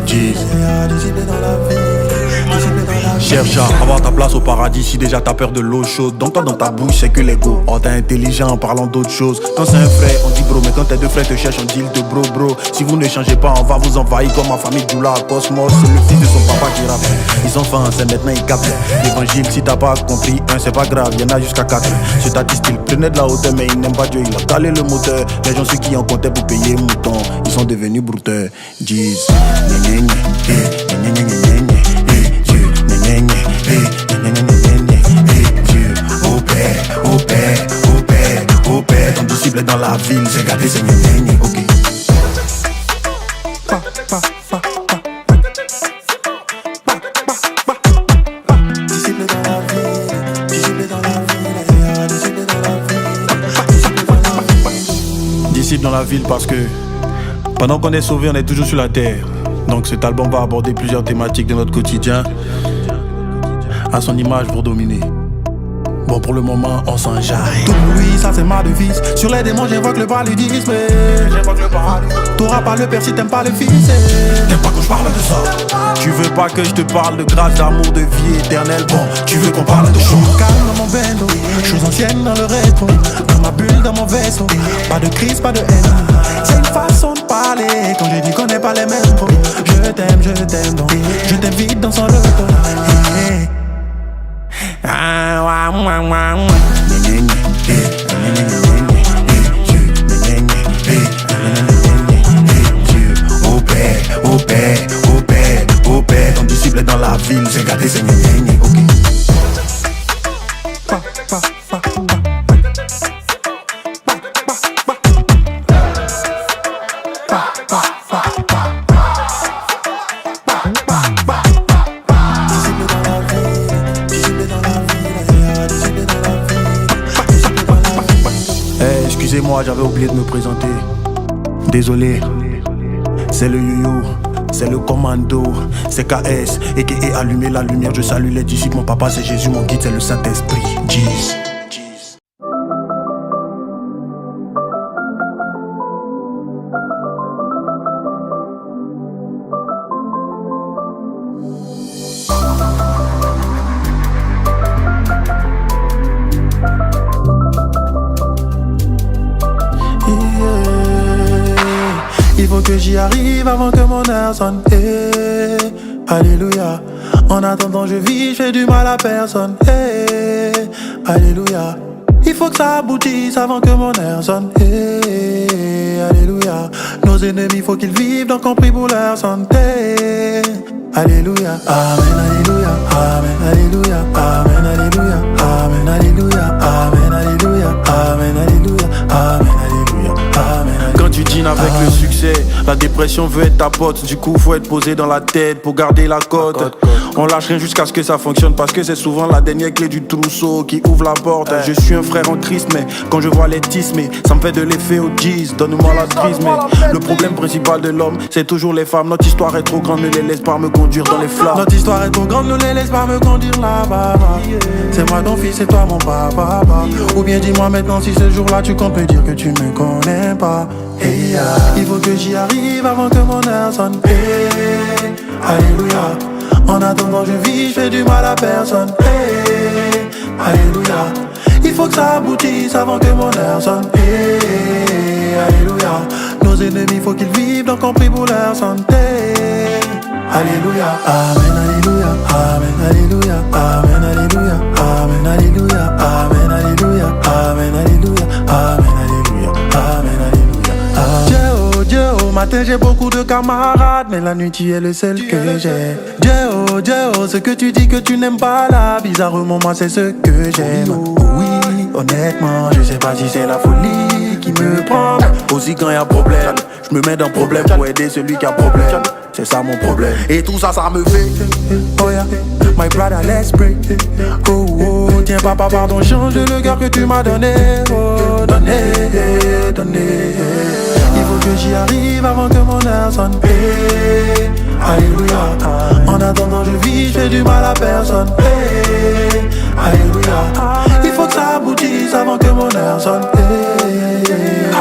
Jeez. Disciple dans la vie. Cherche à avoir ta place au paradis si déjà t'as peur de l'eau chaude. Donc toi dans ta bouche c'est que l'ego. Oh t'es intelligent en parlant d'autre chose. Quand c'est un frère on dit bro, mais quand tes deux frères te cherchent on dit de bro. Si vous ne changez pas on va vous envahir comme ma famille Djoula Cosmos. C'est le fils de son papa qui rappe. Ils ont faim c'est maintenant ils captent. L'évangile si t'as pas compris un c'est pas grave, y'en a jusqu'à 4. Ce tati style prenait de la hauteur mais il n'aime pas Dieu, il a calé le moteur. Les gens ceux qui en comptaient pour payer mouton, ils sont devenus brouteurs. Jeez. Ton disciple dans la ville, c'est gâté, c'est gna ok. Disciple dans la ville, disciple dans la ville, disciple dans la ville. Disciple dans la ville parce que pendant qu'on est sauvé, on est toujours sur la terre. Donc cet album va aborder plusieurs thématiques de notre quotidien à son image pour dominer. Bon pour le moment on s'enjaille. Tout pour lui ça c'est ma devise. Sur les démons j'invoque le paludisme. T'auras pas le père si t'aimes pas le fils. T'aimes pas que je parle de ça. Tu veux pas que je te parle de grâce, d'amour, de vie éternelle. Bon, tu veux qu'on parle de choses. Calme dans mon bendo, choses anciennes dans le rétro. Dans ma bulle, dans mon vaisseau. Pas de crise, pas de haine. C'est une façon de parler. Quand je dis qu'on n'est pas les mêmes mots. Je t'aime donc je t'invite dans son loto. Au père, ton disciple dans la ville, c'est gâté, c'est gna ok. Excusez-moi, j'avais oublié de me présenter. Désolé, c'est le yo-yo, c'est le commando, c'est KS, et qui est allumé la lumière. Je salue les disciples, mon papa c'est Jésus, mon guide c'est le Saint-Esprit. Jeez. Il faut que j'y arrive avant que mon heure sonne. Alléluia. En attendant je vis, je fais du mal à personne. Alléluia. Il faut que ça aboutisse avant que mon heure sonne. Alléluia. Nos ennemis faut qu'ils vivent, donc on prie pour leur santé. Alléluia. Amen, alléluia. Amen, alléluia. Amen, alléluia. Amen, alléluia. Amen, alléluia. Amen, alléluia. Amen, alléluia. Amen. Quand tu dînes avec le succès, la dépression veut être ta pote. Du coup faut être posé dans la tête pour garder la cote. On lâche rien jusqu'à ce que ça fonctionne, parce que c'est souvent la dernière clé du trousseau qui ouvre la porte. Je suis un frère en Christ, mais quand je vois les tismes, ça me fait de l'effet au jeez. Donne-moi la crise, mais le problème principal de l'homme, c'est toujours les femmes. Notre histoire est trop grande, ne les laisse pas me conduire dans les flammes. Notre histoire est trop grande, ne les laisse pas me conduire là-bas. C'est moi ton fils et toi mon papa. Ou bien dis-moi maintenant si ce jour-là tu comptes me dire que tu ne me connais pas. Il faut que j'y arrive avant que mon heure sonne. Alléluia. En attendant je vis, je fais du mal à personne. Alléluia. Il faut que ça aboutisse avant que mon heure sonne. Alléluia. Nos ennemis faut qu'ils vivent, donc on prie pour leur santé. Alléluia. Amen, alléluia. Amen, alléluia. Amen, alléluia. Amen, alléluia. Amen, alléluia. Amen, alléluia. Amen, alléluia. Amen, alléluia. Dieu, au matin j'ai beaucoup de camarades, mais la nuit tu es le seul que j'ai. Dieu, ce que tu dis que tu n'aimes pas là, bizarrement moi c'est ce que j'aime. Oui, honnêtement, je sais pas si c'est la folie qui me prend. Aussi quand y a problème, je me mets dans problème pour aider celui qui a problème. C'est ça mon problème. Et tout ça, ça me fait. Oh yeah, my brother, let's pray. Oh oh, tiens papa, pardon, change le cœur que tu m'as donné. Oh, donné. Il faut que j'y arrive avant que mon heure sonne. Alléluia. En attendant je vis, je fais du mal à personne. Alléluia. Il faut que ça aboutisse avant que mon heure sonne.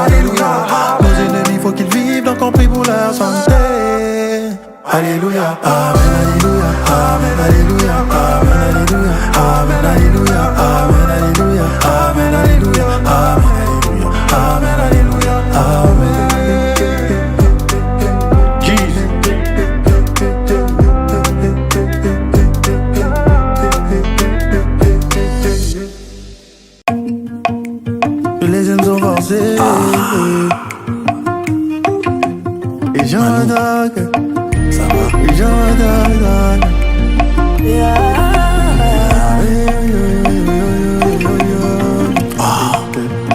Alléluia. Nos ennemis faut qu'ils vivent, donc on prie pour leur santé. Alléluia, Amen, Alléluia, Amen, Alléluia, Amen, Alléluia, Amen, Alléluia, Amen, Alléluia, Amen, Alléluia, Amen, Alléluia, Amen. Les hommes sont forcés. Et j'en attaque. Ça va. Et j'en attaque.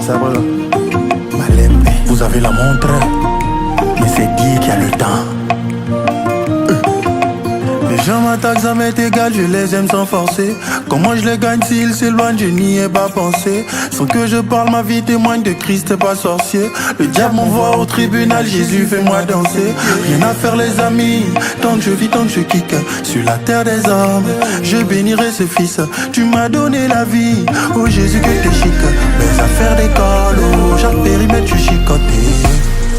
Ça va là. Malembe, vous avez la montre, mais c'est Dieu qui a le temps. Les gens m'attaquent, ça m'est égal, je les aime sans forcer. Comment je les gagne s'ils s'éloignent, je n'y ai pas pensé. Sans que je parle, ma vie témoigne de Christ, pas sorcier. Le diable m'envoie au tribunal, Jésus fais-moi danser. Rien à faire les amis, tant que je vis, tant que je kick. Sur la terre des hommes, je bénirai ce fils. Tu m'as donné la vie, oh Jésus que t'es chic. Les affaires d'école, oh chaque périmètre je suis chicoté.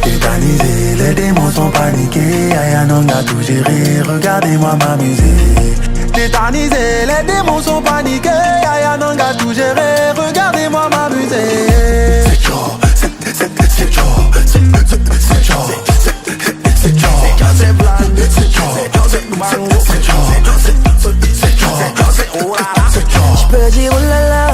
Tétanisé, les démons sont paniqués. Ayananga tout géré, regardez-moi m'amuser. Tétanisé, les démons sont paniqués. Ayananga tout géré, regardez-moi m'amuser. C'est chaud, c'est chaud, c'est chaud, c'est chaud, c'est blanc, c'est chaud, c'est chaud. J'peux dire oh là là.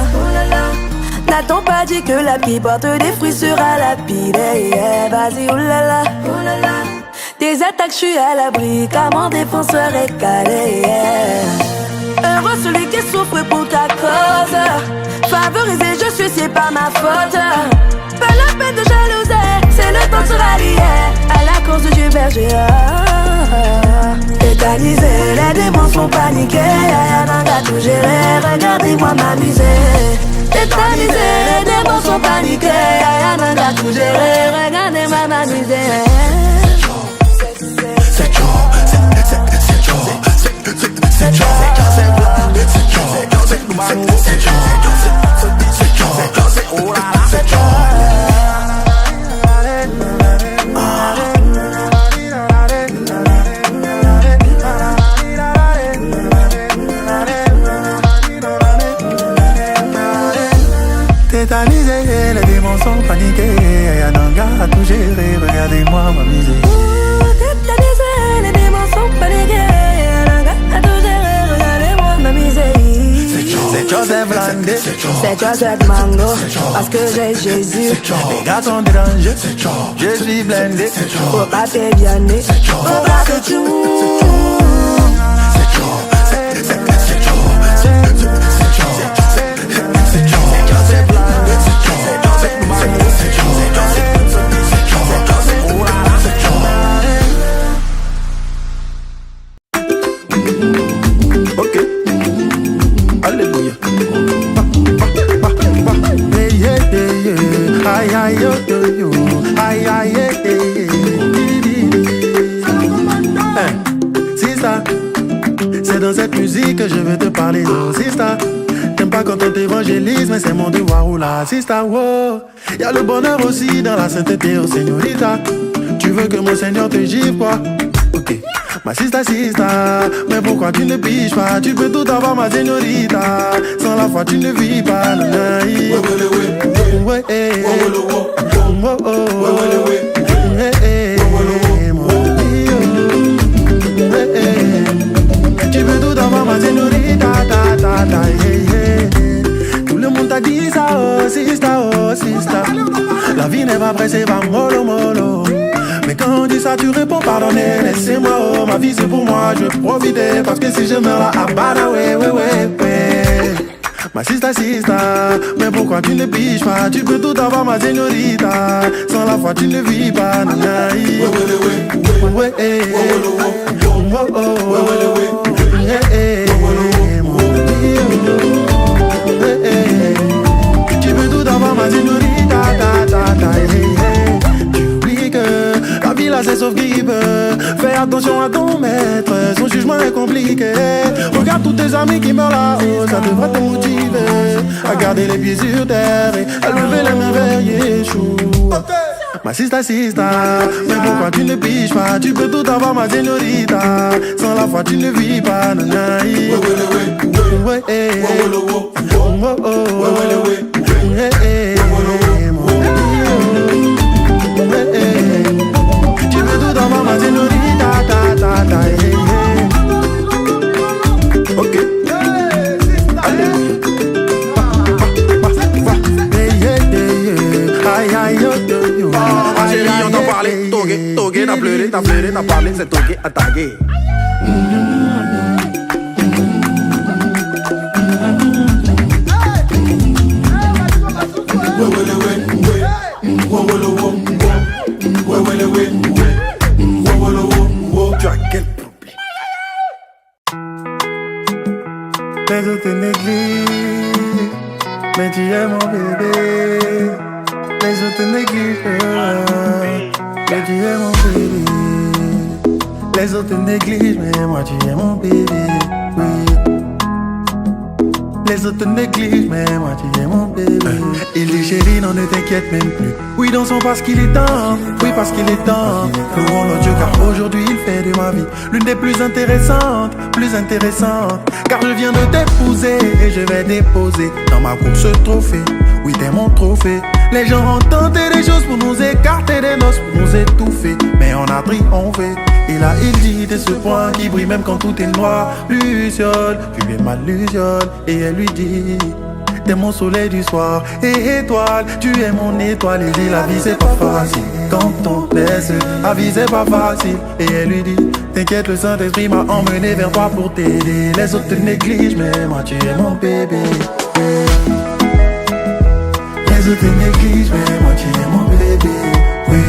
N'a-t-on pas dit que la qui porte des fruits sera lapidée? Vas-y, oulala, oulala. Des attaques, j'suis à l'abri, car mon défenseur est calé. Heureux celui qui souffre pour ta cause. Favorisé, je suis, c'est pas ma faute. Pas la peine de jalouser, c'est le temps de se rallier à la cause du berger. Tétanisé, les démons sont paniqués. Ayananga tout géré, regardez-moi m'amuser. Tétanisé, les démons sont paniqués. Ayananga tout géré, regardez-moi m'amuser. C'est chaud, c'est chaud, c'est chaud, c'est blanc, c'est chaud, c'est chaud, c'est chaud. Tétanisé, les démons sont paniqués. Ayananga a tout géré, regardez-moi m'amuser. Tétanisé, les démons sont paniqués. Ayananga a tout géré, regardez-moi m'amuser. C'est chaud, c'est blindé. C'est chaud, c'est mango. Parce que j'ai Jésus. Les gars sont dérangés. Je suis blindé. Faut pas te viander. Faut pas te tout. C'est dans cette musique que je veux te parler, oh sista. T'aimes pas quand on t'évangélise, mais c'est mon devoir, ou la sista, wow. Y'a le bonheur aussi dans la sainteté, oh señorita. Tu veux que mon Seigneur te gifle, quoi? Ok, ma sista, mais pourquoi tu ne piges pas? Tu peux tout avoir, ma señorita. Sans la foi, tu ne vis pas, tu veux tout avoir, ma señorita, Tout le monde t'a dit ça, oh sista. La vie n'est pas pressée, va mollo. Mais quand on dit ça, tu réponds pardonnez, laissez-moi, oh. Ma vie c'est pour moi, je veux profiter. Parce que si je meurs là, abada, ouais. Ma sista, mais pourquoi tu ne piges pas? Tu peux tout avoir, ma señorita. Sans la foi, tu ne vis pas, tu veux tout avoir, ma señorita. Tu oublies que la vie là c'est sauf qui peut. Fais attention à ton maître, son jugement est compliqué. Regarde tous tes amis qui meurent là-haut, ça devrait te motiver à garder les pieds sur terre et à lever les mains vers Yeshua. ma sista. Mais pourquoi tu ne piges pas? Tu peux tout avoir, ma señorita. Sans la foi, tu ne vis pas, nanai. Ouais, tu peux tout avoir, ma señorita, ok. Ma chérie, on t'a parlé, togué, t'as pleuré, t'as parlé, c'est togué, attaqué. Tu as quel problème? Les autres négligent, mais tu es mon bébé. Les autres négligent, mais tu es mon bébé. Les autres négligent, mais moi tu es mon bébé. Oui. Les autres négligent, mais moi tu es mon bébé. Il dit chérie, non ne t'inquiète même plus. Oui, dansons parce qu'il est temps. Oui, parce qu'il est temps. Louons notre Dieu car aujourd'hui il fait de ma vie l'une des plus intéressantes, car je viens de t'épouser et je vais déposer dans ma coupe ce trophée. Oui, t'es mon trophée. Les gens ont tenté des choses pour nous écarter des noces, pour nous étouffer, mais on a triomphé. Et là il dit t'es ce point qui brille même quand tout est noir. Luciole, tu es ma luciole. Et elle lui dit t'es mon soleil du soir. Et étoile, tu es mon étoile. Et dit la vie c'est pas facile quand on laisse. La vie c'est pas facile. Et elle lui dit t'inquiète, le Saint-Esprit m'a emmené vers toi pour t'aider. Les autres te négligent, mais moi tu es mon bébé. Les autres te négligent, mais moi tu es mon bébé. Oui.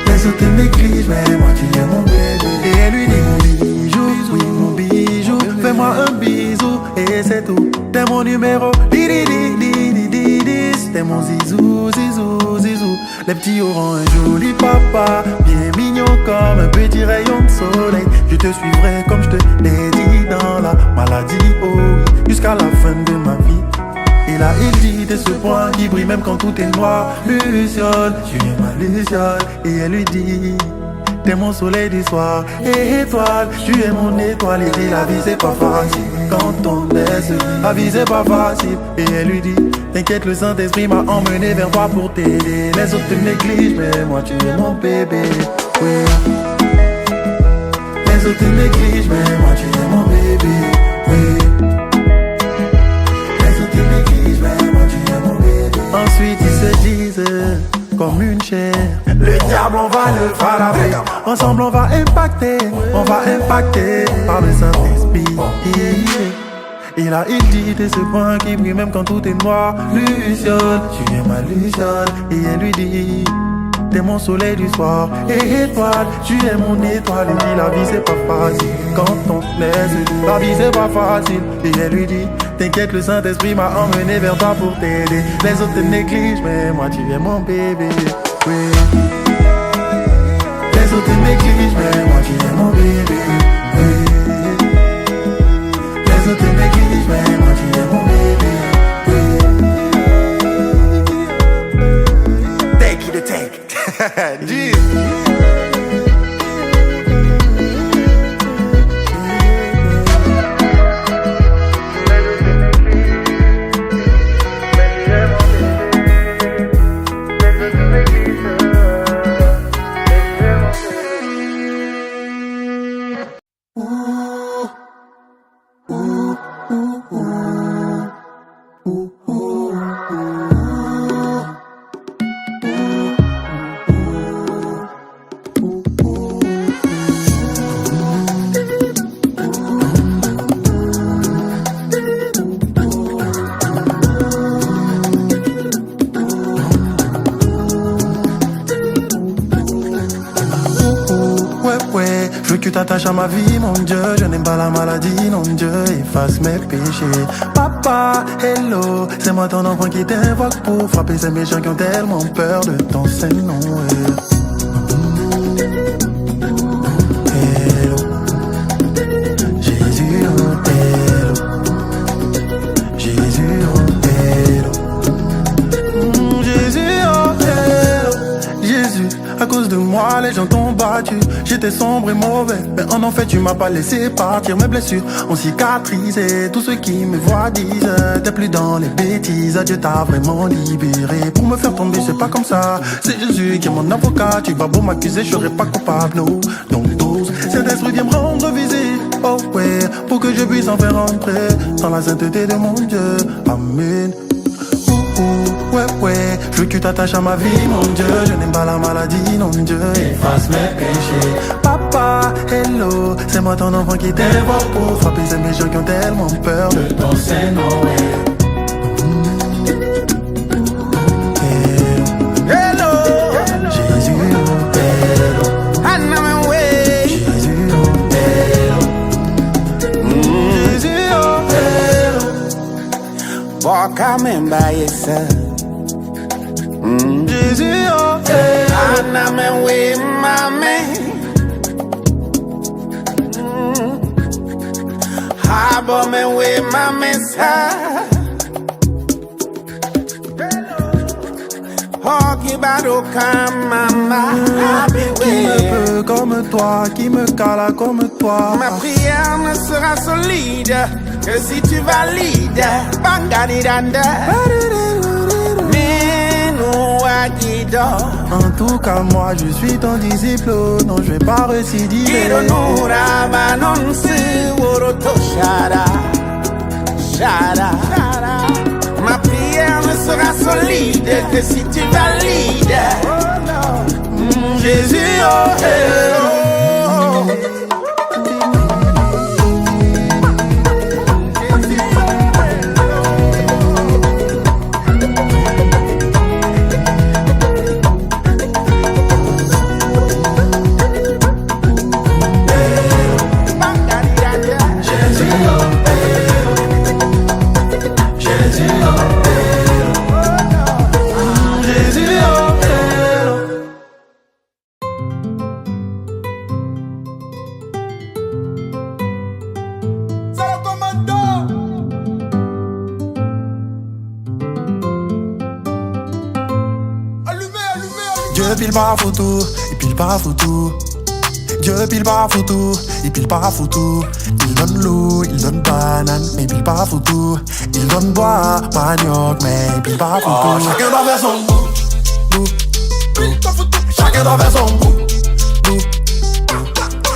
Les autres te négligent, mais moi tu es mon bébé. Et elle lui dit mon bijou, oui mon bijou, fais-moi un bisou et c'est tout. T'es mon numéro, t'es mon zizou, zizou, zizou. Les petits auront un joli papa, bien mignon comme un petit rayon de soleil. Je te suivrai comme je te l'ai dit dans la maladie, oh oui, jusqu'à la fin de ma vie. Et là il dit t'es ce point qui brille même quand tout est noir. Luciole, tu es ma luciole. Et elle lui dit t'es mon soleil du soir. Et étoile, tu es mon étoile. Il dit la vie c'est pas facile quand on laisse. La vie c'est pas facile. Et elle lui dit t'inquiète, le Saint-Esprit m'a emmené vers toi pour t'aider. Les autres te négligent, mais moi tu es mon bébé. Oui. Les autres te négligent, mais moi tu es mon bébé. Oui. Les autres te négligent, mais moi tu es mon bébé. Ensuite ils se disent comme une chair. Le diable on va le frapper. Ensemble on va impacter par le Saint-Esprit. Et là il dit t'es ce point qui brille même quand tout est noir. Luciole, tu es ma luciole. Et elle lui dit t'es mon soleil du soir. Et étoile, tu es mon étoile. Et dit la vie c'est pas facile quand on laisse. La vie c'est pas facile. Et elle lui dit t'inquiète, le Saint-Esprit m'a emmené vers toi pour t'aider. Les autres te négligent, mais moi tu es mon bébé. Oui. Les autres te négligent, mais moi tu es mon bébé. Oui. Les autres te négligent, mais moi tu es mon bébé. Oui. Take it, take. Jeez. T'attaches à ma vie, mon Dieu, je n'aime pas la maladie, non Dieu, efface mes péchés. Papa, hello, c'est moi ton enfant qui t'invoque pour frapper ces méchants qui ont tellement peur de ton Saint-Nom. Hello, Jésus, oh hello, Jésus, oh hello, Jésus, oh hello. les gens t'ont battu. J'étais sombre et mauvais, mais en fait tu m'as pas laissé partir. Mes blessures ont cicatrisé. Tous ceux qui me voient disent t'es plus dans les bêtises. Dieu t'a vraiment libéré. Pour me faire tomber c'est pas comme ça. C'est Jésus qui est mon avocat. Tu vas beau m'accuser, je serai pas coupable, no. Donc dose, cet esprit vient me rendre visite. Oh ouais, pour que je puisse en faire entrer dans la sainteté de mon Dieu. Amen. Ouais, ouais, je veux que tu t'attaches à ma vie, mon Dieu. Je n'aime pas la maladie, non, Dieu. Efface mes péchés. Papa, hello, c'est moi ton enfant qui t'évoque pour frapper ces méchants qui ont tellement peur de ton Saint-Nom. Hello, Jésus, hello. Anna, way. Jésus, hello. Jésus, hello. Walk out and by yourself. Jésus, oh, hey. Anna, me way, mame. Habo, me way, mame, sa. Oh, qui bado, mama. Qui me peut comme toi, qui me cala comme toi. Ma prière ne sera solide que si tu valides. Banganidanda. En tout cas moi je suis ton disciple. Non je vais pas récidiver. Ma prière ne sera solide que si tu valides. Jésus, oh, oh. Dieu pile pas foutu, il pile pas foutu. Dieu pile pas foutu, il pile pas foutu. Il donne l'eau, il donne banane, mais il pile pas foutu. Il donne bois, manioc, mais il pile pas foutu. Oh, chacun doit faire son goût, chacun doit faire son goût,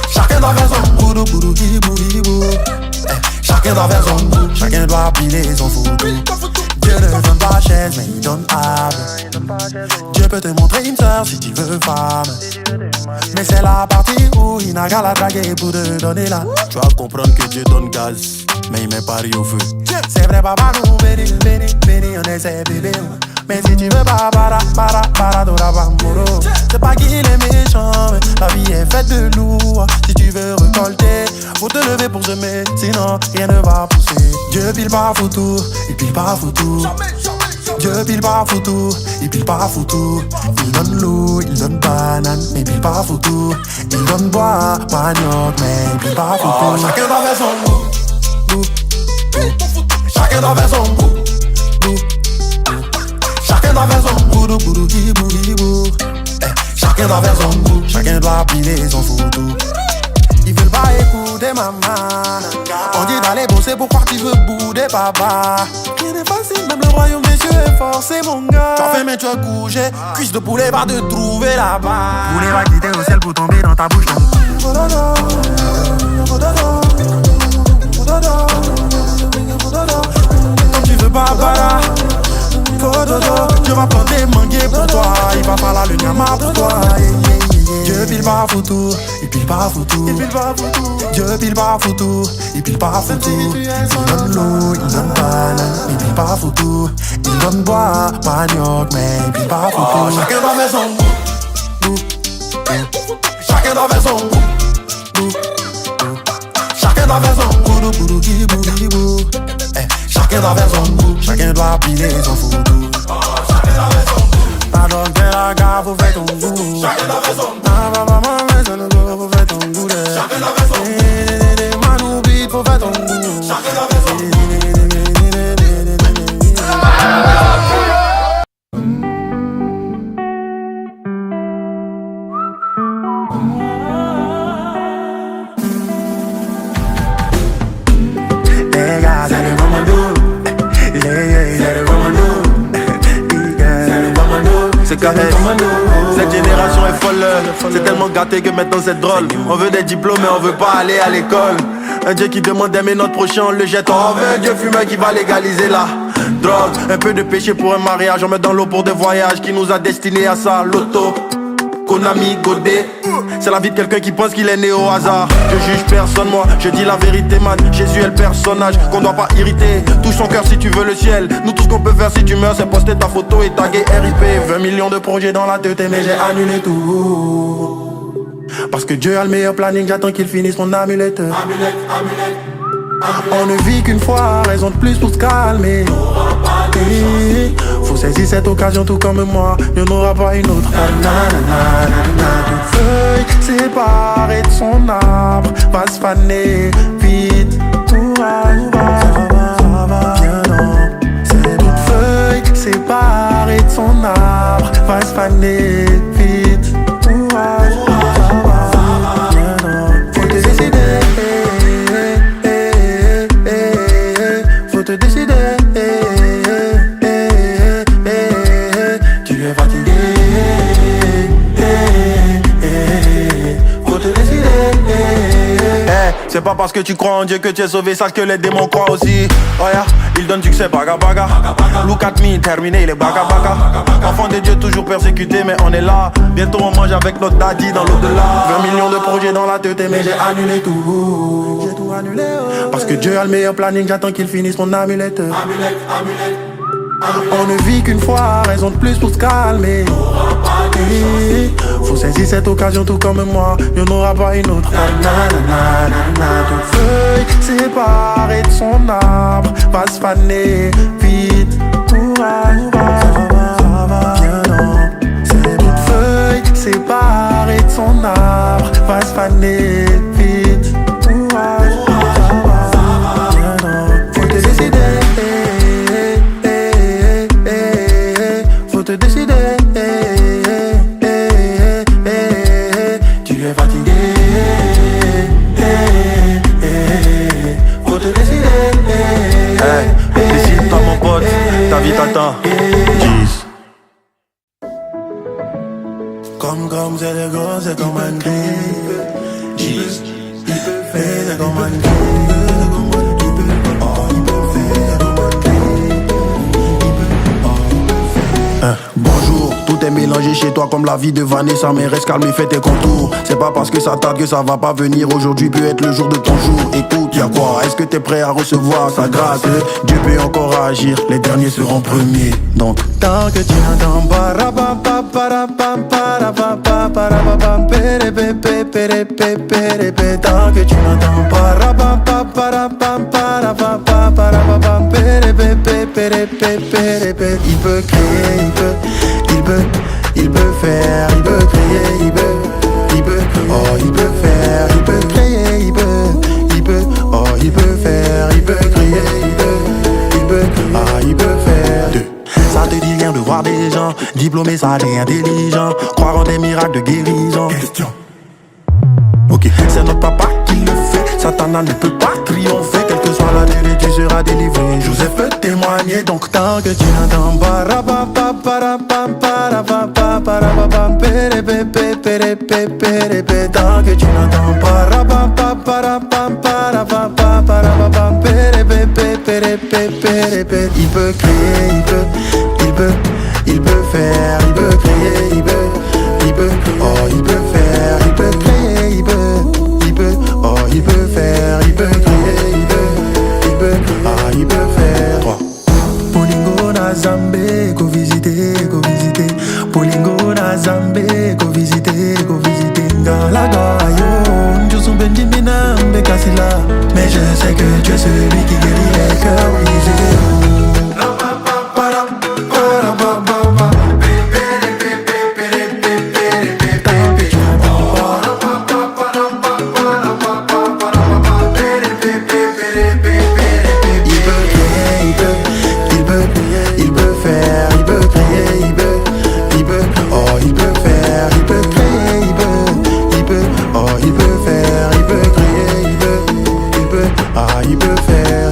chacun doit faire son goût, boudou, hibou, hibou. Chacun doit faire son goût, chacun doit piler son foutu. Dieu ne donne pas chaise, mais il donne âme. Dieu peut te montrer une sœur si tu veux femme. Mais c'est la partie où il n'a qu'à la draguer pour te donner là. Tu vas comprendre que Dieu donne gaz, mais il met Paris au feu. C'est vrai papa nous béni, béni, béni, on essaie bébé. Mais si tu veux pas, para, dora, bamboro. C'est pas qu'il est méchant, mais la vie est faite de lourd. Si tu veux récolter, faut te lever pour semer, sinon rien ne va pousser. Dieu pile pas foutu, il pile pas foutu. Dieu pile pas foutu, il pile pas foutu. Il donne l'eau, il donne banane, mais il pile pas foutu. Il donne bois, manioc, mais il pile pas foutu. Oh, chacun doit faire son goût, chacun doit faire son goût. Chacun doit faire son goût, boudou, hibou, hibou. Chacun doit faire son goût, chacun doit piler son foutu. Ils veulent pas écouter maman. On dit d'aller bosser, pourquoi tu veux bouder papa? Rien n'est facile, même le royaume des cieux est fort, c'est mon gars. Tu as fait mais tu as couché, cuisse de poulet va te trouver là-bas. Poulet va quitter au ciel pour tomber dans ta bouche. Quand tu veux pas bala, je vais planter manguer pour toi. Il va falloir le nyama pour toi. Dieu pile pas foutu, il pile pas foutu. Dieu pile pas foutu, il pile pas foutu. Il donne l'eau, il donne banane, il pile pas foutu. Il donne bois, manioc, mais il pile pas foutu. Oh, chacun doit faire son goût, chacun doit faire son goût. Chacun doit faire son goût, boudou, hibou, hibou. Chacun doit faire son goût, chacun doit piler son foutu. Ta dog de la gare, faut faire ton goût. Chacun doit faire son goût. Ta maman, mais ça ne doit, faut faire ton goût. Chacun doit faire son goût. Des manous beat, faut faire ton goût. Chacun doit faire son goût. Kahès. Cette génération est folle, c'est tellement gâté que maintenant c'est drôle. On veut des diplômes mais on veut pas aller à l'école. Un Dieu qui demande d'aimer notre prochain, on le jette. On veut un Dieu fumeur qui va légaliser la drogue. Un peu de péché pour un mariage, on met dans l'eau pour des voyages qui nous a destinés à ça. Loto, Konami, Godet. C'est la vie de quelqu'un qui pense qu'il est né au hasard. Je juge personne, moi, je dis la vérité, man. Jésus est le personnage qu'on doit pas irriter. Touche son cœur si tu veux le ciel. Nous tout ce qu'on peut faire si tu meurs, c'est poster ta photo et taguer RIP. 20 millions de projets dans la tête, mais j'ai annulé tout. Parce que Dieu a le meilleur planning, j'attends qu'il finisse mon amulette. On ne vit qu'une fois, raison de plus pour se calmer. Faut saisir cette occasion tout comme moi, il n'y en aura pas une autre. Toute feuille séparée de son arbre va se faner vite. Tout va, bien non. C'est toute feuille séparée de son arbre va se faner vite. Tout va, bien non. Faut te décider. Faut te décider. Tu es fatigué. Faut te décider. C'est pas parce que tu crois en Dieu que tu es sauvé, sache que les démons croient aussi. Oh yeah, il donne succès, baga baga. Look at me, terminé, il est baga baga. Enfant de Dieu toujours persécuté, mais on est là. Bientôt on mange avec notre daddy dans l'au-delà. 20 millions de projets dans la tête, mais j'ai annulé tout. J'ai tout annulé. Parce que Dieu a le meilleur planning, j'attends qu'il finisse mon amulette. On ne vit qu'une fois, raison de plus pour se calmer. Faut saisir cette occasion tout comme moi, il n'y en aura pas une autre. Toute feuille séparée de son arbre va se faner vite. Tout va, bien non. C'est toute feuille séparée de son arbre va se faner vite. Tout va, bien non. Faut te décider. Faut te décider. Tu es fatigué. Faut te décider. Décide-toi mon pote, ta vie t'attend. Jeez. Comme c'est le gros, c'est comme un grip. Jeez. Il peut faire, c'est comme un grip. Il peut faire, comme un grip. Bonjour, tout est mélangé chez toi comme la vie de Vanessa, mais reste calme et fais tes contours. C'est pas parce que ça tarde que ça va pas venir. Aujourd'hui peut être le jour de ton jour. Écoute, y'a quoi? Est-ce que t'es prêt à recevoir sa grâce? Dieu peut encore agir, les derniers seront premiers. Donc tant que tu n'entends pas, tant que tu n'entends pas, il peut créer, il peut faire, il peut créer, oh il peut faire, il peut créer, oh il peut faire, il peut créer, il peut faire. Ça te dit rien de voir des gens diplômés, ça t'est intelligent, croire en des miracles de guérison. Question. Ok, c'est notre papa qui le fait, Satana ne peut pas triompher. Quelle que soit la durée, tu seras délivré. Joseph peut témoigner, donc tant que tu n'entends pas, tant que tu n'entends pas, il peut créer, il peut faire, il peut créer, oh il peut faire, il peut créer, oh il peut faire, il peut créer, il peut faire. 3. Polingo na Zambé, go visiter, Polingo na Zambé, go visiter, Ngalaga yo, Njousou Benjimina Mbekasila. Mais je sais que tu es celui qui guérit les cœurs brisés. Il peut faire.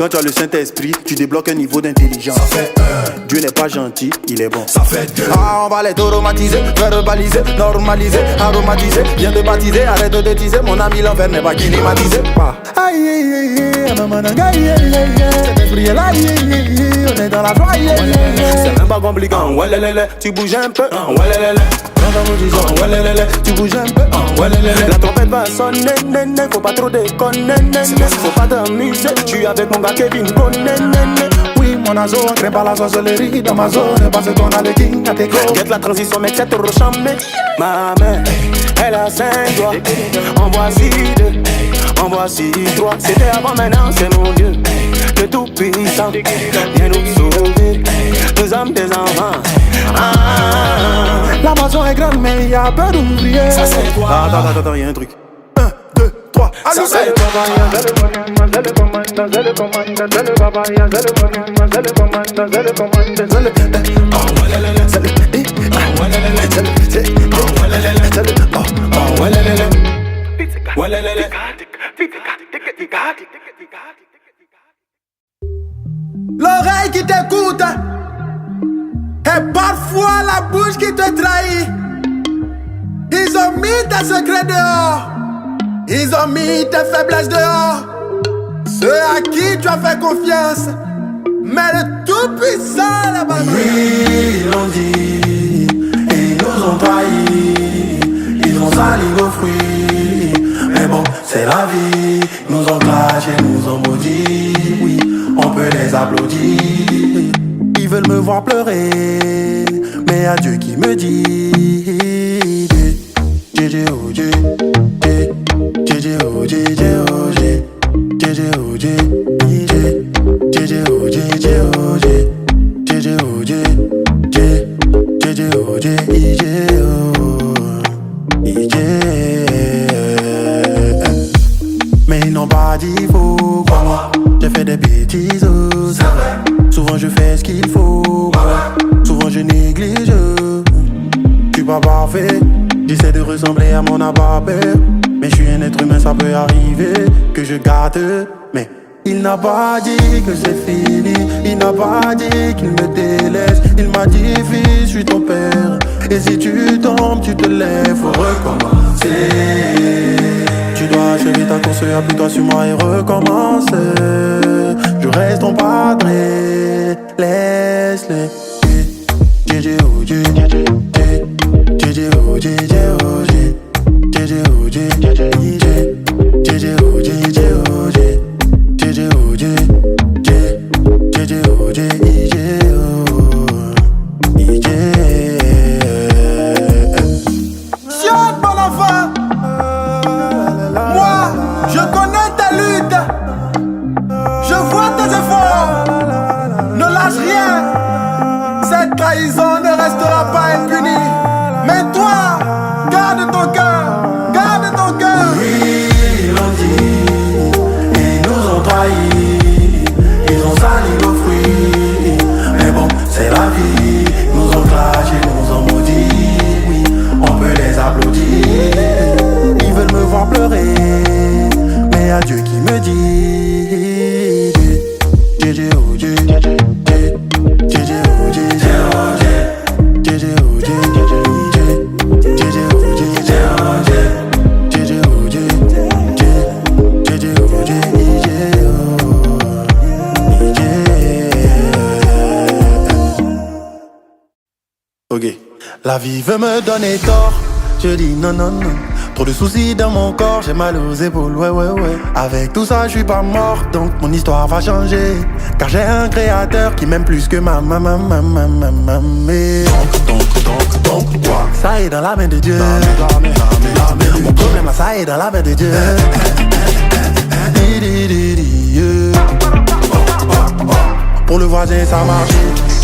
Quand tu as le Saint-Esprit, tu débloques un niveau d'intelligence. Ça fait un. Dieu n'est pas gentil, il est bon. Ça fait deux. Ah, on va les aromatiser, verbaliser, normaliser, aromatiser. Viens de baptiser, arrête de teaser. Mon ami l'enfer n'est pas climatisé. Aïe aïe aïe, maman aïe aïe aïe. Cet esprit est là, on est dans la joie. C'est même pas compliquant, ouais lélé, tu bouges un peu, ouais lélé. Ouais lélé, tu bouges un peu, ouais lélé. La trompette va sonner, faut pas trop déconner, faut pas t'amuser. Tu es avec mon gars Kevin Conner. Oui, mon azo, crée pas la sorcellerie dans ma zone. Parce qu'on a le king à tes côtés. Get la transition, mec, c'est trop chambé. Ma mère, elle a 5 doigts. En voici 2, en voici 3. C'était avant, maintenant c'est mon Dieu. Le tout puissant, viens nous sauver. Nous sommes des enfants. La maison est grande, mais y a peu d'ouvriers. Ça c'est quoi? Attends, y'a un truc. 1, 2, 3, Ça c'est le l'oreille qui t'écoute et parfois la bouche qui te trahit. Ils ont mis tes secrets dehors, ils ont mis tes faiblesses dehors. Ceux à qui tu as fait confiance, mais le Tout-Puissant là-bas. Oui, ils l'ont dit, ils nous ont trahis, ils ont sali nos fruits. Mais bon, c'est la vie, ils nous ont clashé, nous ont maudits. Oui, on peut les applaudir. Ils veulent me voir pleurer, mais à Dieu qui me dit JJ oh J, JJ oh J, JJ oh J, JJ oh J, JJ oh J, JJ oh J, JJ oh J, JJ oh J, JJ oh J. Mais ils n'ont pas dit faux, quoi. J'ai fait des bêtises, c'est vrai. Souvent je fais ce qu'il faut, souvent je néglige. Je suis pas parfait, j'essaie de ressembler à mon abat-père. Mais je suis un être humain, ça peut arriver que je gâte. Mais il n'a pas dit que c'est fini, il n'a pas dit qu'il me délaisse. Il m'a dit fils, je suis ton père, et si tu tombes, tu te lèves, faut recommencer. Tu dois achever ta course, appuie-toi sur moi et recommencer. Je reste ton padré, laisse-les. JJ oh J, JJ oh J, JJ oh J, JJ oh J, JJ oh J, JJ oh J, JJ oh J, JJ oh J, Sion, bon enfant, moi, je connais ta lutte, je vois tes efforts, ne lâche rien. Cette trahison ne restera pas impunie. Mais toi, garde ton cœur, garde ton cœur. Oui, ils l'ont dit, ils nous ont trahis, ils ont sali nos fruits. Mais bon, c'est la vie, ils nous ont clashé, ils nous ont maudits. Oui, on peut les applaudir. Ils veulent me voir pleurer, mais à Dieu qui me dit JJ oh J, JJ oh J, Ok, la vie veut me donner tort. Je dis non, non, non. Trop de soucis dans mon corps, j'ai mal aux épaules, ouais. Avec tout ça, je suis pas mort, donc mon histoire va changer. Car j'ai un créateur qui m'aime plus que ma maman. Donc, quoi? Ça est dans la main de Dieu. Mon problème, là, ça est dans la main de Dieu. Pour le voisin, ça marche.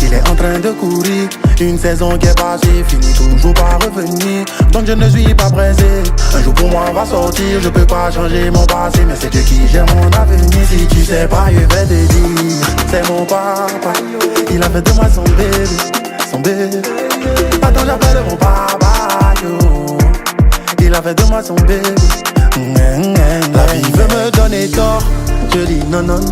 Il est en train de courir. Une saison qui est passée, finit toujours par revenir. Donc je ne suis pas pressé. Un jour pour moi va sortir. Je peux pas changer mon passé, mais c'est Dieu qui gère mon avenir. Si tu sais pas, je vais te dire, c'est mon papa. Il a fait de moi son bébé. Attends, j'appelle mon papa, yo. Il a fait de moi son bébé. La vie veut me donner tort, je dis non, non, non.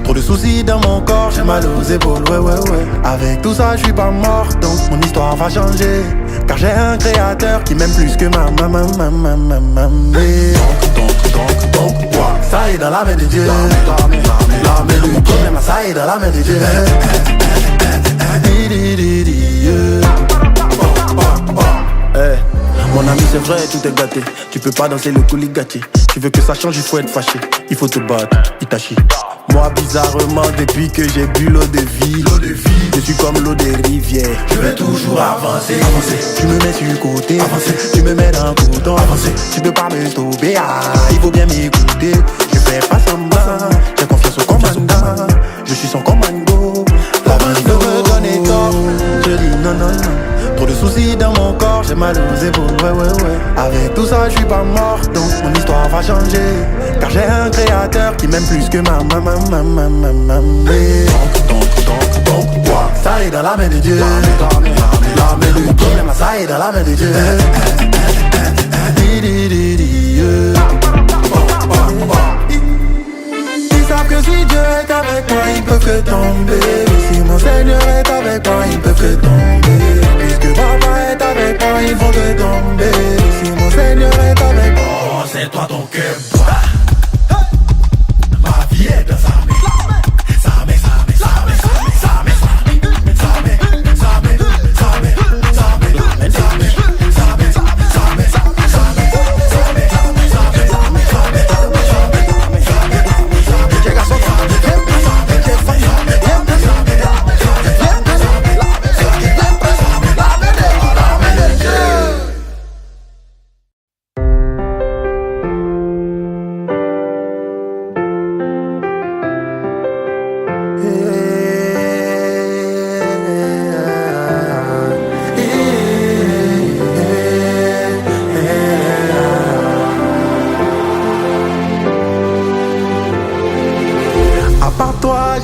Trop de soucis dans mon corps, j'ai mal aux épaules, ouais, ouais, ouais. Avec tout ça, je suis pas mort, donc mon histoire va changer. Car j'ai un créateur qui m'aime plus que ma maman. Donc, quoi? Ça est dans la main de Dieu. La main du problème, ça est dans la main de Dieu. Hey, mon ami, c'est vrai, tout est gâté. Tu peux pas danser le coulis gâté. Tu veux que ça change, il faut être fâché. Il faut te battre, Itachi. Moi, bizarrement, depuis que j'ai bu l'eau de vie, je suis comme l'eau des rivières. Je vais toujours avancer. Tu me mets sur le côté, tu me mets dans le coton. Tu peux pas me stopper, il faut bien m'écouter. Je fais pas semblant, j'ai confiance au commandant. Je suis son commando. La main veut me donner tort, je dis non, non, non. Trop de soucis dans mon corps, j'ai mal aux épaules, ouais, ouais, ouais. Avec tout ça, je suis pas mort, donc mon histoire va changer. Car j'ai un créateur qui m'aime plus que ma maman. Donc, quoi? Ça est dans la main de Dieu. La main du problème, ça est dans la main de Dieu. Ils savent que si Dieu est avec moi, ils peuvent que tomber. Si mon Seigneur est avec moi, ils peuvent que tomber. Puisque Papa est avec moi, ils vont que tomber. Si mon Seigneur est avec moi, Oh, c'est toi ton cœur bat. Ma vie est dans sa main. À part toi,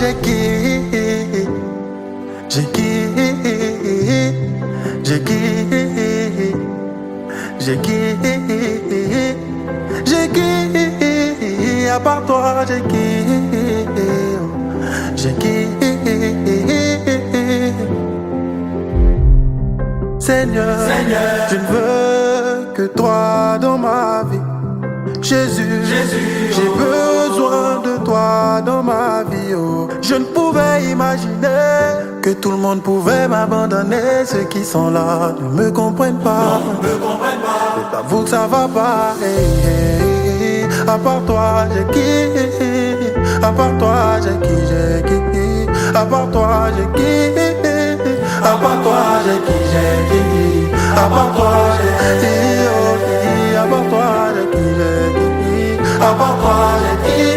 j'ai qui Seigneur, je ne veux que toi dans ma vie. Jésus, j'ai besoin de toi dans ma vie. Oh. Je ne pouvais imaginer que tout le monde pouvait m'abandonner. Ceux qui sont là ne me comprennent pas. C'est à vous que ça va pas. À part toi, j'ai qui? À part toi, j'ai qui? À part toi, j'ai qui? À part toi, j'ai qui? À part toi, j'ai qui? À part toi, j'ai qui? À part toi, j'ai qui?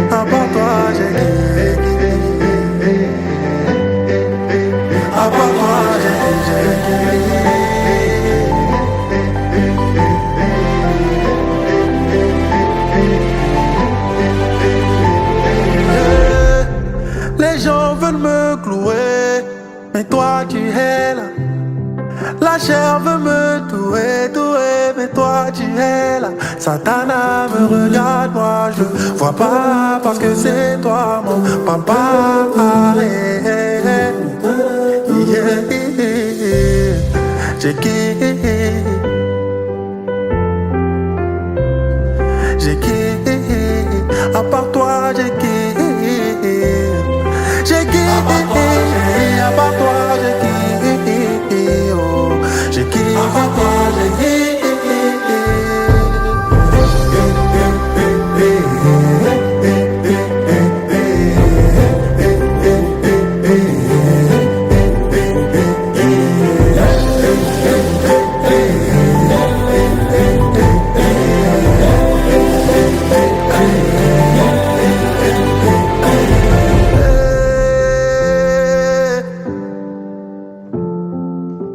À part toi, j'ai qui? À part toi, j'ai qui? Les gens veulent me clouer, mais toi tu es là. La chair veut me touer, mais toi tu es là. Satana me regarde, moi je vois pas parce que c'est toi mon papa. J'ai qui? À part toi, j'ai qui? À part toi, j'ai qui? Oh, j'ai qui? À part toi, j'ai qui?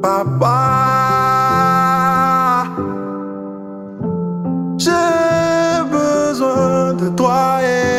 Papa, j'ai besoin de toi et